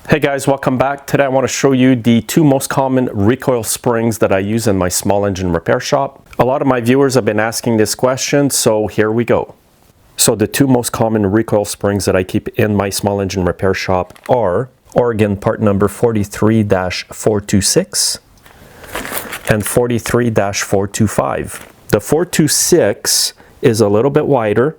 Hey guys, welcome back. Today I want to show you the two most common recoil springs that I use in my small engine repair shop. A lot of my viewers have been asking this question, so here we go. So the two most common recoil springs that I keep in my small engine repair shop are Oregon part number 43-426 and 43-425. The 426 is a little bit wider.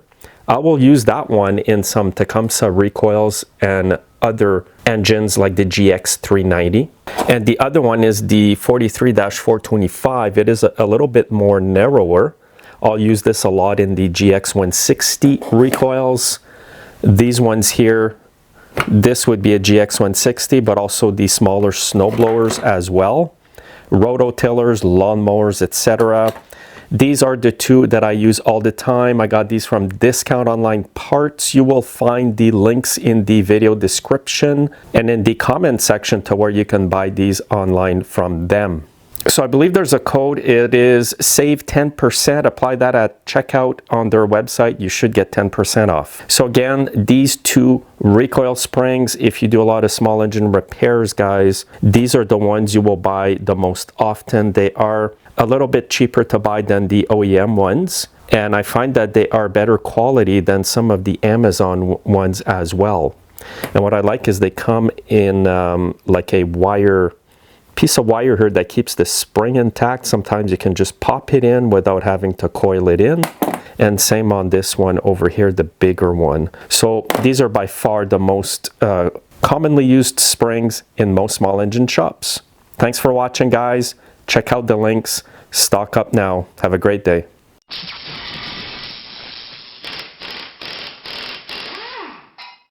I will use that one in some Tecumseh recoils and other engines like the GX390. And the other one is the 43-425. It is a little bit more narrower. I'll use this a lot in the GX160 recoils. These ones here, this would be a GX160, but also the smaller snowblowers as well. Rototillers, lawnmowers, etc. These are the two that I use all the time. I got these from Discount Online Parts. You will find the links in the video description and in the comment section to where you can buy these online from them. So I believe there's a code. It is save 10%. Apply that at checkout on their website. You should get 10% off. So again, these two recoil springs, if you do a lot of small engine repairs, guys, these are the ones you will buy the most often. They are a little bit cheaper to buy than the OEM ones. And I find that they are better quality than some of the Amazon ones as well. And what I like is they come in like a piece of wire here that keeps the spring intact. Sometimes you can just pop it in without having to coil it in. And same on this one over here, the bigger one. So these are by far the most commonly used springs in most small engine shops. Thanks for watching, guys. Check out the links. Stock up now. Have a great day.